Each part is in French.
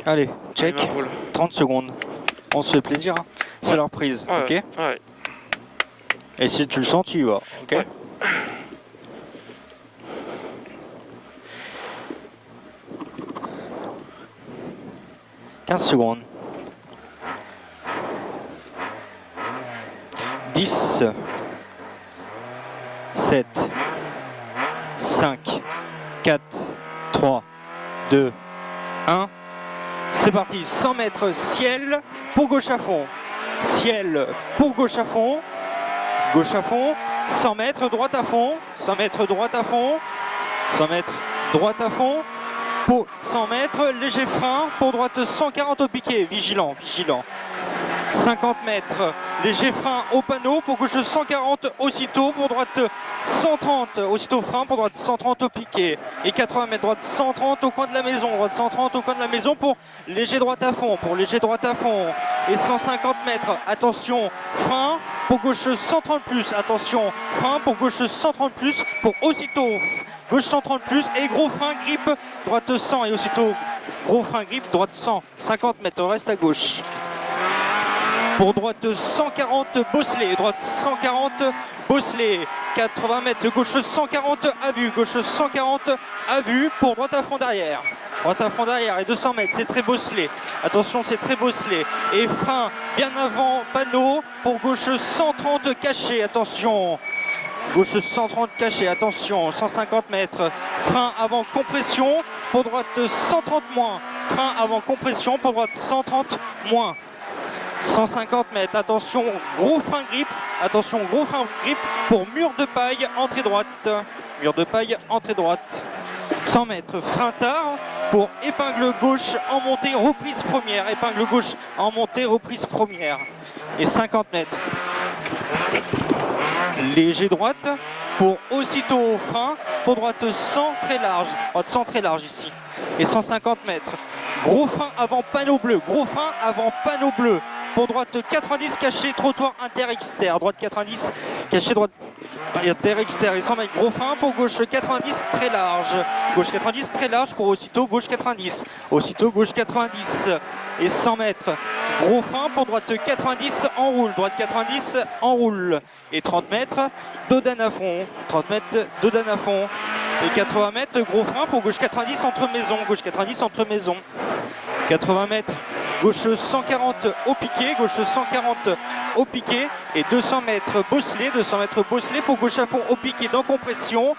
Allez, check. 30 secondes. On se fait plaisir. Hein. C'est leur prise, ok? Ouais. Et si tu le sens, tu y vas, ok? Ouais. « 15 secondes. 10, 7, 5, 4, 3, 2, 1. C'est parti, 100 mètres, ciel pour gauche à fond. Ciel pour gauche à fond. Gauche à fond. 100 mètres, droite à fond. 100 mètres, droite à fond. 100 mètres, droite à fond. Pour 100 mètres, léger frein. Pour droite, 140 au piqué. Vigilant, vigilant. 50 mètres, léger frein au panneau, pour gauche 140 aussitôt, pour droite 130 aussitôt frein, pour droite 130 au piqué, et 80 mètres droite 130 au coin de la maison, droite 130 au coin de la maison pour léger droite à fond, et 150 mètres, attention, frein, pour gauche 130 plus, attention, frein, pour gauche 130 plus, pour aussitôt gauche 130 plus, et gros frein, grippe, droite 100, et aussitôt gros frein, grippe, droite 100, 50 mètres, reste à gauche. Pour droite 140 bosselet, droite 140 bosselet, 80 mètres, gauche 140 à vue, gauche 140 à vue, pour droite à fond derrière. Droite à fond derrière et 200 mètres, c'est très bosselet. Attention, c'est très bosselet. Et frein bien avant, panneau, pour gauche 130 caché, attention. Gauche 130 caché, attention, 150 mètres. Frein avant compression, pour droite 130 moins. Frein avant compression, pour droite 130 moins. 150 mètres, attention, gros frein grip, pour mur de paille, entrée droite. Mur de paille, entrée droite. 100 mètres, frein tard, pour épingle gauche en montée, reprise première. Épingle gauche en montée, reprise première. Et 50 mètres. Léger droite, pour aussitôt frein, pour droite 100 très large. Droite 100 très large ici. Et 150 mètres. Gros frein avant panneau bleu, Pour droite 90 caché, trottoir inter-externe. Droite 90 caché, droite inter-externe. Et 100 mètres, gros frein pour gauche 90 très large. Gauche 90 très large pour aussitôt gauche 90. Aussitôt gauche 90. Et 100 mètres, gros frein pour droite 90 en roule. Droite 90 en roule. Et 30 mètres, dodane à fond. 30 mètres, dodane à fond. Et 80 mètres, gros frein pour gauche 90 entre maison. Gauche 90 entre maison. 80 mètres, gauche 140 au piqué, et 200 mètres bosselet, pour gauche à fond au piqué dans compression,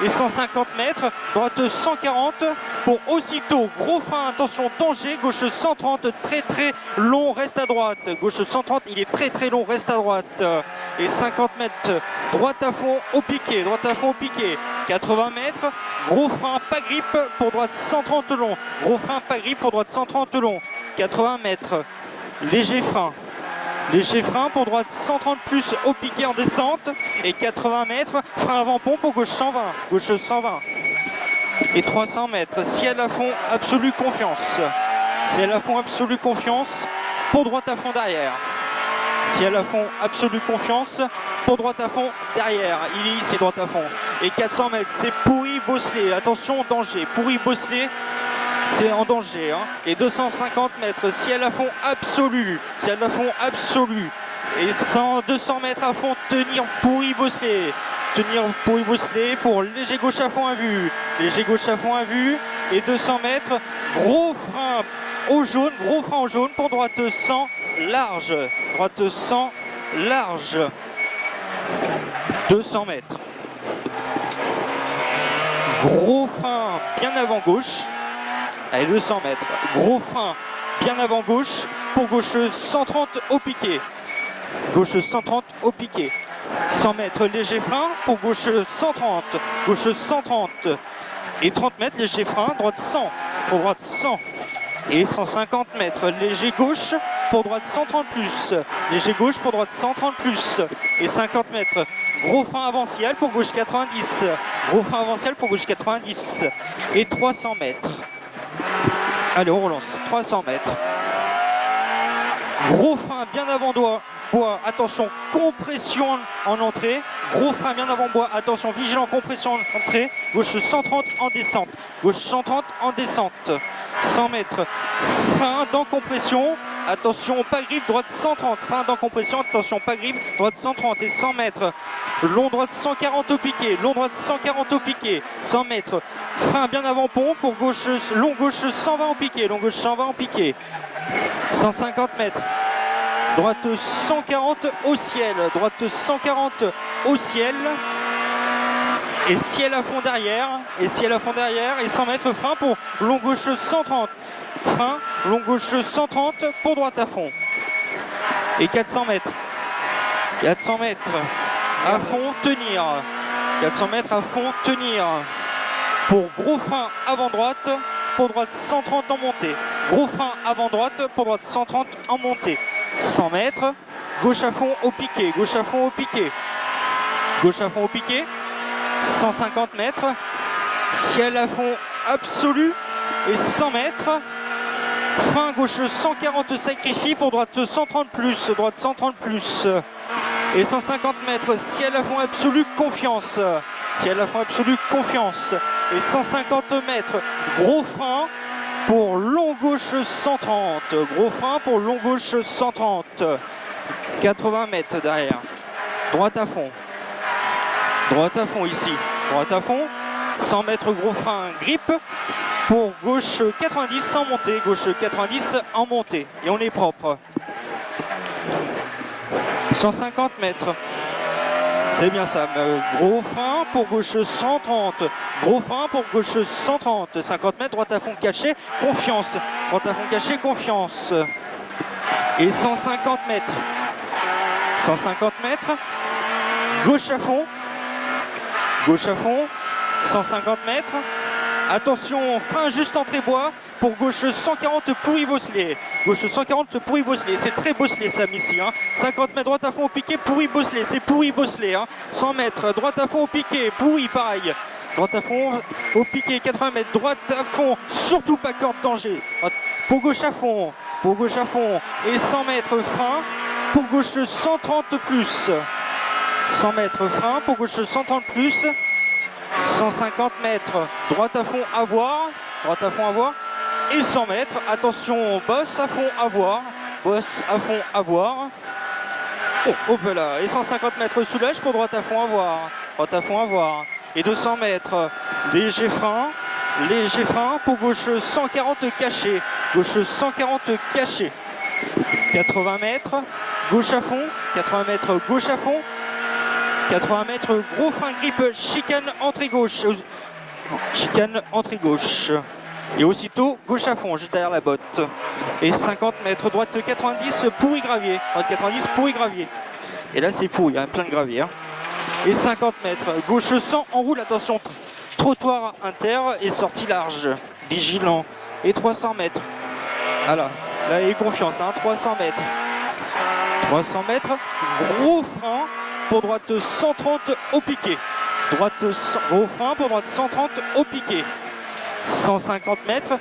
et 150 mètres, droite 140 pour aussitôt gros frein, attention danger, gauche 130 très très long, reste à droite, gauche 130 il est très très long, reste à droite, et 50 mètres, droite à fond au piqué, 80 mètres, gros frein pas grippe pour droite 130 long, 80 mètres, léger frein pour droite 130 plus au piqué en descente, et 80 mètres, frein avant pont pour gauche 120, et 300 mètres, ciel à fond, absolue confiance, pour droite à fond derrière, pour droite à fond derrière, il est ici droite à fond, et 400 mètres, c'est pourri bosselet, attention danger, pourri bosselet, c'est en danger, hein. Et 250 mètres, ciel à fond absolu, et 200 mètres à fond, tenir pourri bosselet, pour léger gauche à fond à vue, et 200 mètres, gros frein au jaune, pour droite 100 large, 200 mètres, gros frein bien avant gauche. Allez, 200 mètres, gros frein bien avant gauche, pour gauche 130 au piqué. 100 mètres, léger frein, pour gauche 130. Et 30 mètres, léger frein, droite 100, pour droite 100. Et 150 mètres, léger gauche, pour droite 130 plus. Léger gauche, pour droite 130 plus. Et 50 mètres, gros frein avant ciel, pour gauche 90. Et 300 mètres. Allez, on relance, 300 mètres. Gros frein bien avant bois, attention, compression en entrée, gros frein bien avant bois, attention, vigilant, compression en entrée, gauche 130 en descente, gauche 130 en descente, 100 mètres, frein dans compression, attention, pas grippe, droite 130, frein dans compression, attention, pas grippe, droite 130 et 100 mètres, long droite 140 au piqué, long droite 140 au piqué, 100 mètres, frein bien avant pont, pour gauche, long gauche 120 au piqué, long gauche 120 au piqué, 150 mètres, droite 140 au ciel, droite 140 au ciel, et ciel à fond derrière, et ciel à fond derrière, et 100 mètres, frein pour long gauche 130, frein, long gauche 130 pour droite à fond, et 400 mètres, 400 mètres, à fond, tenir, 400 mètres à fond, tenir, pour gros frein avant droite, pour droite 130 en montée, gros frein avant droite, pour droite 130 en montée, 100 mètres, gauche à fond au piqué, gauche à fond au piqué, gauche à fond au piqué, 150 mètres, ciel à fond absolu, et 100 mètres, frein gauche 140 sacrifie, pour droite 130 plus, droite 130 plus, et 150 mètres, ciel à fond absolu, confiance, ciel à fond absolu, confiance, et 150 mètres, gros frein pour long gauche 130, gros frein pour long gauche 130, 80 mètres derrière, droite à fond ici, droite à fond, 100 mètres gros frein grippe, pour gauche 90 en montée, gauche 90 en montée, et on est propre. 150 mètres, c'est bien ça, gros frein pour gauche 130, gros frein pour gauche 130, 50 mètres, droite à fond caché, confiance, droite à fond caché, confiance, et 150 mètres, 150 mètres, gauche à fond, 150 mètres, attention, frein juste entrée bois, pour gauche 140 Pouilly Bosselet, gauche 140 Pouilly Bosselet, c'est très Bosselet Sam ici, 50 mètres droite à fond au piqué, Pouilly Bosselet, c'est Pouilly Bosselet, 100 mètres droite à fond au piqué, Pouilly pareil, droite à fond au piqué, 80 mètres droite à fond, surtout pas corde danger, pour gauche à fond, et 100 mètres frein, pour gauche 130 plus, 100 mètres frein, pour gauche 130 plus, 150 mètres, droite à fond à voir, et 100 mètres, attention, bosse à fond à voir, oh, hop là, et 150 mètres soulège pour droite à fond à voir, et 200 mètres, léger frein, pour gauche 140 caché, 80 mètres, gauche à fond, 80 mètres, gros frein grippe, chicane entrée gauche, et aussitôt gauche à fond, juste derrière la botte, et 50 mètres, droite 90, Pouilly gravier, et là c'est Pouilly, plein de gravier, et 50 mètres, gauche 100, en roule, attention, trottoir inter et sortie large, vigilant, et 300 mètres, voilà, là il y a confiance, 300 mètres, gros frein, pour droite 130 au piqué, gros frein pour droite 130 au piqué, 150 mètres,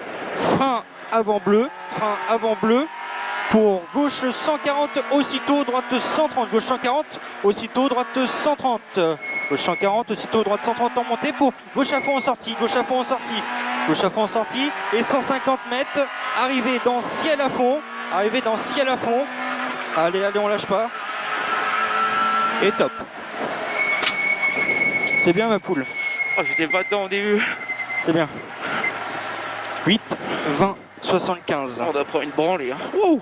frein avant bleu, pour gauche 140 aussitôt, droite 130, gauche 140 aussitôt, droite 130, gauche 140 aussitôt, droite 130 en montée, pour gauche à fond en sortie, et 150 mètres, arrivé dans ciel à fond, allez, on lâche pas, et top. C'est bien ma poule. Oh, j'étais pas dedans au début. C'est bien. 8, 20, 75. On doit prendre une branlée. Wow.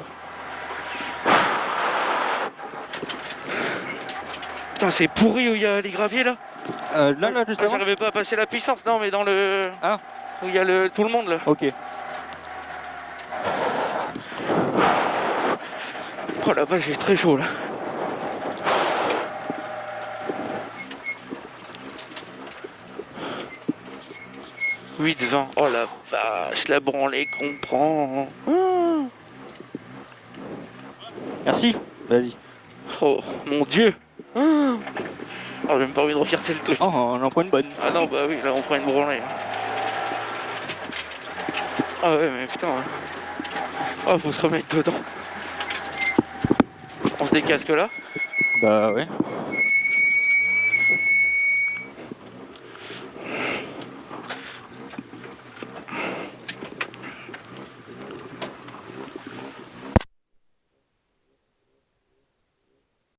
Putain, c'est pourri où il y a les graviers là. Là, juste avant. J'arrivais pas à passer la puissance, non, mais dans le. Ah. Où il y a tout le monde là. Ok. Oh là-bas, j'ai très chaud là. « 8-20, oh la vache, la branlée qu'on prend. Merci, vas-y. Oh mon Dieu. Oh, j'ai même pas envie de regarder le truc. Oh, on en prend une bonne. Ah non, bah oui, là on prend une branlée. Ah ouais, mais putain. Oh, faut se remettre dedans. On se décasque là? Bah ouais.